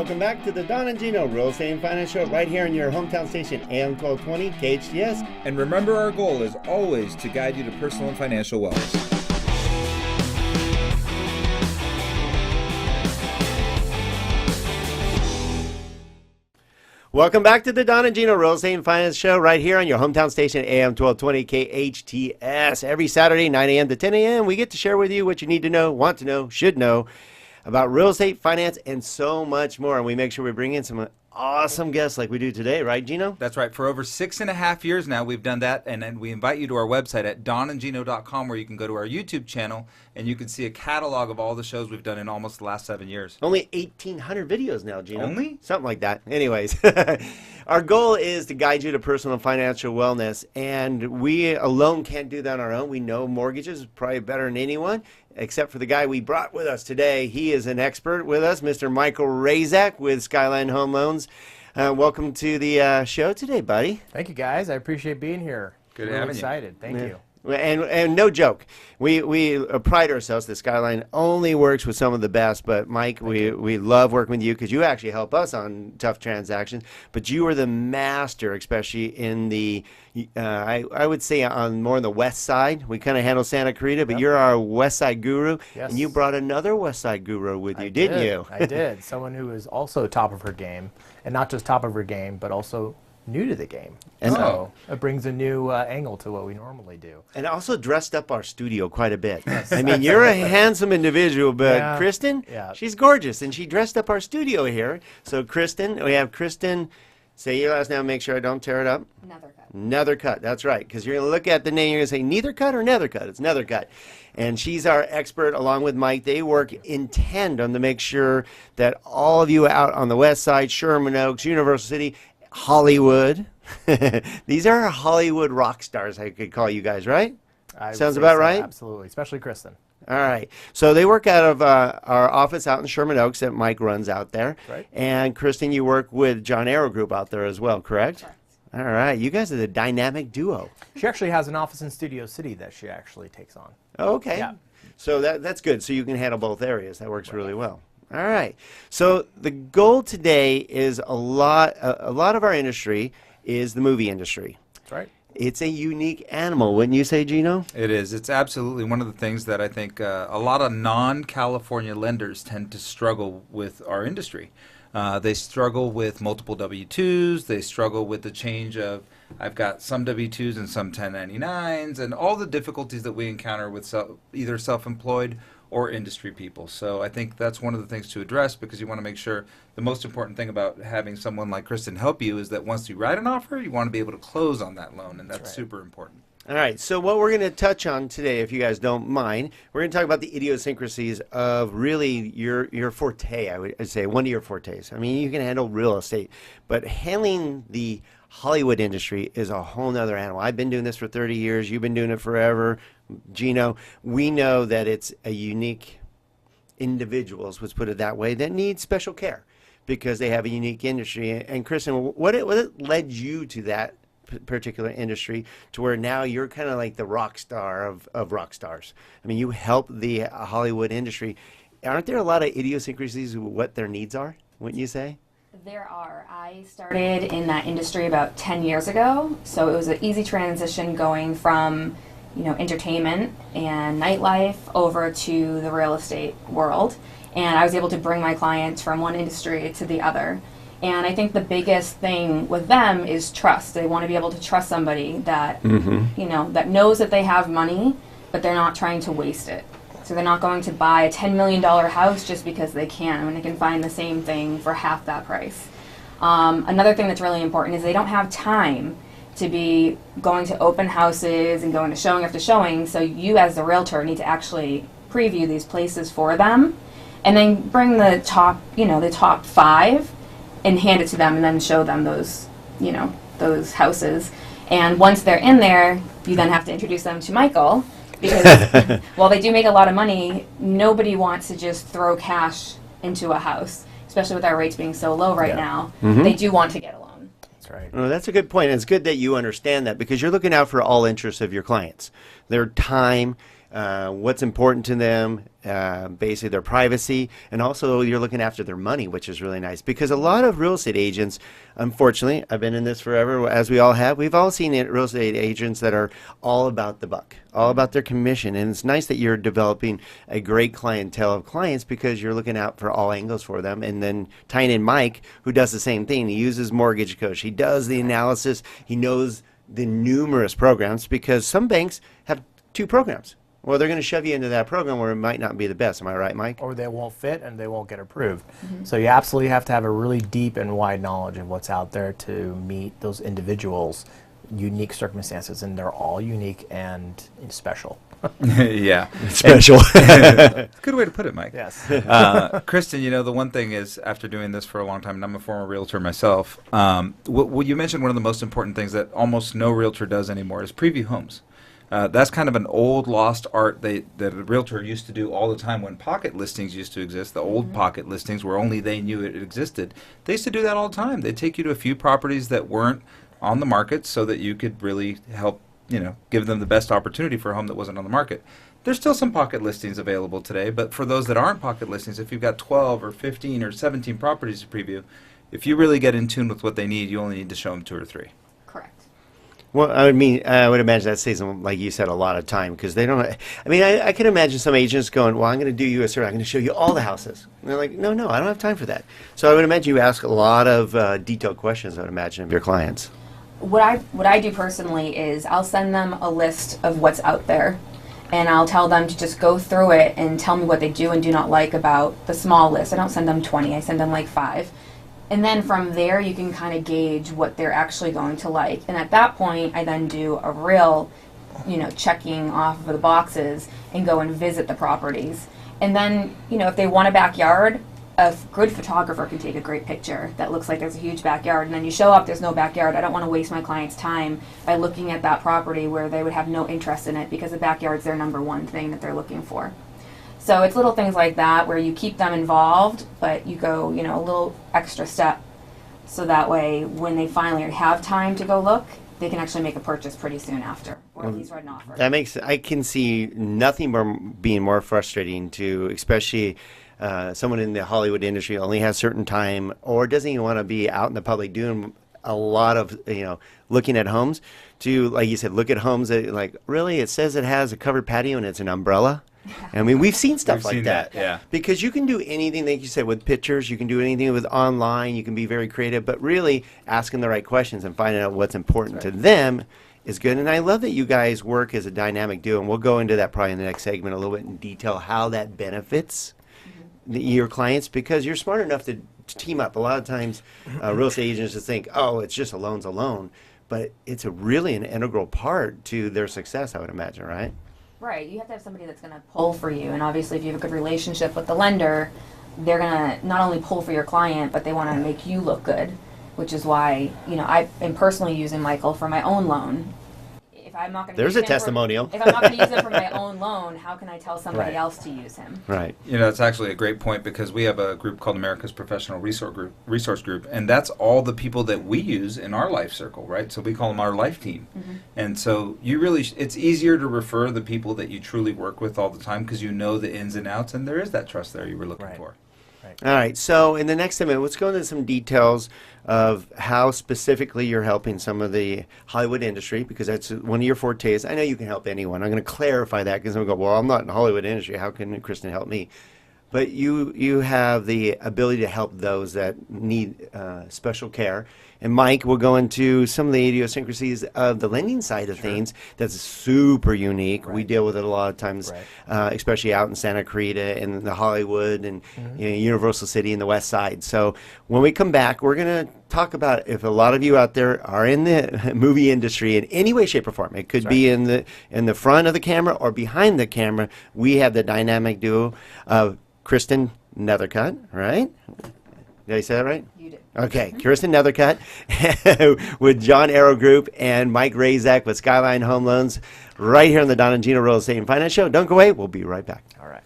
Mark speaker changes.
Speaker 1: Welcome back to the Don and Gino Real Estate and Finance Show right here on your hometown station, AM 1220 KHTS.
Speaker 2: And remember, our goal is always to guide you to personal and financial wellness.
Speaker 1: Welcome back to the Don and Gino Real Estate and Finance Show right here on your hometown station, AM 1220 KHTS. Every Saturday, 9 a.m. to 10 a.m., we get to share with you what you need to know, want to know, should know about real estate, finance, and so much more. And we make sure we bring in some awesome guests like we do today, right, Gino?
Speaker 2: That's right. For over 6.5 years now, we've done that. And then we invite you to our website at donandgino.com, where you can go to our YouTube channel and you can see a catalog of all the shows we've done in almost the last 7 years.
Speaker 1: Only 1,800 videos now, Gino.
Speaker 2: Only?
Speaker 1: Something like that. Anyways, our goal is to guide you to personal and financial wellness. And we alone can't do that on our own. We know mortgages probably better than anyone, except for the guy we brought with us today. He is an expert with us, Mr. Michal Razak with Skyline Home Loans. Welcome to the show today, buddy.
Speaker 3: Thank you, guys. I appreciate being here.
Speaker 2: Good
Speaker 3: Really
Speaker 2: having
Speaker 3: excited.
Speaker 2: you.
Speaker 3: Thank you.
Speaker 1: And no joke, we pride ourselves that Skyline only works with some of the best. But Mike, we love working with you because you actually help us on tough transactions. But you are the master, especially in the I would say on more on the west side. We kind of handle Santa Clarita, but you're our west side guru.
Speaker 3: Yes.
Speaker 1: And you brought another west side guru with you, didn't you?
Speaker 3: I did. Someone who is also top of her game, and not just top of her game, but also new to the game.
Speaker 1: And
Speaker 3: so it brings a new angle to what we normally do.
Speaker 1: And also dressed up our studio quite a bit. Yes. I mean, you're a handsome individual, but
Speaker 3: Yeah.
Speaker 1: Kristinn, she's gorgeous, and she dressed up our studio here. So Kristinn, we have Kristinn, say your last name, make sure I don't tear it up. Neithercut, that's right, because you're going to look at the name, you're going to say Neithercut or Neithercut. It's Neithercut. And she's our expert along with Mike. They work in tandem to make sure that all of you out on the west side, Sherman Oaks, Universal City, Hollywood. These are Hollywood rock stars, I could call you guys, right? Sounds about right?
Speaker 3: Absolutely, especially Kristen.
Speaker 1: All right. So they work out of our office out in Sherman Oaks that Mike runs out there.
Speaker 3: Right.
Speaker 1: And Kristinn, you work with John Aaroe Group out there as well, correct?
Speaker 4: Correct.
Speaker 1: All right. You guys are the dynamic duo.
Speaker 3: She actually has an office in Studio City that she actually takes on.
Speaker 1: Oh, okay.
Speaker 3: Yeah.
Speaker 1: So that's good. So you can handle both areas. That works really well. All right. So the goal today is a lot of our industry is the movie industry.
Speaker 3: That's right.
Speaker 1: It's a unique animal, wouldn't you say, Gino?
Speaker 2: It is. It's absolutely one of the things that I think a lot of non-California lenders tend to struggle with our industry. They struggle with multiple W-2s. They struggle with the change of, I've got some W-2s and some 1099s, and all the difficulties that we encounter with either self-employed or industry people. So I think that's one of the things to address, because you want to make sure the most important thing about having someone like Kristinn help you is that once you write an offer, you want to be able to close on that loan, and that's super important.
Speaker 1: All right, so what we're going to touch on today, if you guys don't mind, we're going to talk about the idiosyncrasies of really your forte, I would say, one of your fortes. I mean, you can handle real estate, but handling the Hollywood industry is a whole nother animal. I've been doing this for 30 years. You've been doing it forever. Gino, we know that it's a unique individuals, let's put it that way, that need special care because they have a unique industry. And Kristinn, what led you to that particular industry to where now you're kind of like the rock star of rock stars? I mean, you help the Hollywood industry. Aren't there a lot of idiosyncrasies of what their needs are, wouldn't you say?
Speaker 4: There are. I started in that industry about 10 years ago, so it was an easy transition going from, entertainment and nightlife over to the real estate world. And I was able to bring my clients from one industry to the other. And I think the biggest thing with them is trust. They want to be able to trust somebody that, that knows that they have money, but they're not trying to waste it. So they're not going to buy a $10 million house just because they can, when they can find the same thing for half that price. Another thing that's really important is they don't have time to be going to open houses and going to showing after showing, so you as the realtor need to actually preview these places for them and then bring the top, the top 5 and hand it to them and then show them those, those houses. And once they're in there, you then have to introduce them to Michal, because while they do make a lot of money, nobody wants to just throw cash into a house, especially with our rates being so low right now. They do want to get a loan.
Speaker 3: That's right.
Speaker 1: Well, that's a good point. And it's good that you understand that, because you're looking out for all interests of your clients, their time, what's important to them, basically their privacy, and also you're looking after their money, which is really nice. Because a lot of real estate agents, unfortunately, I've been in this forever, as we all have, we've all seen real estate agents that are all about the buck, all about their commission. And it's nice that you're developing a great clientele of clients because you're looking out for all angles for them. And then tying in Mike, who does the same thing. He uses Mortgage Coach. He does the analysis. He knows the numerous programs because some banks have 2 programs. Well, they're going to shove you into that program where it might not be the best. Am I right, Mike?
Speaker 3: Or they won't fit and they won't get approved. So you absolutely have to have a really deep and wide knowledge of what's out there to meet those individuals' unique circumstances, and they're all unique and special.
Speaker 2: Yeah.
Speaker 1: Special.
Speaker 2: Good way to put it, Mike.
Speaker 3: Yes.
Speaker 2: Kristen, you know, the one thing is, after doing this for a long time, and I'm a former realtor myself, what you mentioned, one of the most important things that almost no realtor does anymore is preview homes. That's kind of an old lost art that a realtor used to do all the time when pocket listings used to exist, the old pocket listings where only they knew it existed. They used to do that all the time. They'd take you to a few properties that weren't on the market so that you could really help, you know, give them the best opportunity for a home that wasn't on the market. There's still some pocket listings available today, but for those that aren't pocket listings, if you've got 12 or 15 or 17 properties to preview, if you really get in tune with what they need, you only need to show them 2 or 3.
Speaker 4: Correct.
Speaker 1: Well, I would imagine that saves them, like you said, a lot of time because they don't. I mean, I can imagine some agents going, "Well, I'm going to do you a survey. I'm going to show you all the houses." And they're like, "No, I don't have time for that." So I would imagine you ask a lot of detailed questions. I would imagine of your clients.
Speaker 4: What I do personally is I'll send them a list of what's out there, and I'll tell them to just go through it and tell me what they do and do not like about the small list. I don't send them 20. I send them like 5. And then from there, you can kind of gauge what they're actually going to like. And at that point, I then do a real, checking off of the boxes and go and visit the properties. And then, if they want a backyard, a good photographer can take a great picture that looks like there's a huge backyard. And then you show up, there's no backyard. I don't want to waste my client's time by looking at that property where they would have no interest in it because the backyard's their number one thing that they're looking for. So it's little things like that where you keep them involved, but you go, a little extra step so that way when they finally have time to go look, they can actually make a purchase pretty soon after, or at least write an offer.
Speaker 1: I can see nothing being more frustrating to, especially someone in the Hollywood industry only has certain time or doesn't even want to be out in the public doing a lot of, looking at homes to, like you said, look at homes that, like, really, it says it has a covered patio and it's an umbrella. I mean, we've seen stuff like that.
Speaker 2: Yeah.
Speaker 1: Because you can do anything, like you said, with pictures. You can do anything with online. You can be very creative. But really, asking the right questions and finding out what's important to them is good. And I love that you guys work as a dynamic duo. And we'll go into that probably in the next segment a little bit in detail, how that benefits your clients. Because you're smart enough to team up. A lot of times, real estate agents just think, oh, it's just a loan's a loan. But it's really an integral part to their success, I would imagine, right?
Speaker 4: Right, you have to have somebody that's going to pull for you, and obviously if you have a good relationship with the lender, they're going to not only pull for your client, but they want to make you look good, which is why, I am personally using Michael for my own loan. If I'm not going to
Speaker 1: There's a testimonial.
Speaker 4: If I'm not going to use it for my own loan, how can I tell somebody else to use him?
Speaker 1: Right.
Speaker 2: It's actually a great point because we have a group called America's Professional Resource Group, and that's all the people that we use in our life circle, right? So we call them our life team. And so it's easier to refer the people that you truly work with all the time because you know the ins and outs, and there is that trust there you were looking for.
Speaker 1: All right, so in the next segment, let's go into some details of how specifically you're helping some of the Hollywood industry, because that's one of your fortes. I know you can help anyone. I'm going to clarify that because I'm going to go, well, I'm not in the Hollywood industry. How can Kristen help me? But you have the ability to help those that need special care. And Mike will go into some of the idiosyncrasies of the lending side of things that's super unique. We deal with it a lot of times, especially out in Santa Clarita and the Hollywood and Universal City and the West Side. So when we come back, we're going to talk about if a lot of you out there are in the movie industry in any way, shape, or form. It could be in the front of the camera or behind the camera. We have the dynamic duo of Kristin Neithercut, right? Did I say that right?
Speaker 4: You did.
Speaker 1: Okay, Kristin Neithercut with John Aaroe Group and Mike Razak with Skyline Home Loans right here on the Don and Gino Real Estate and Finance Show. Don't go away. We'll be right back.
Speaker 3: All right.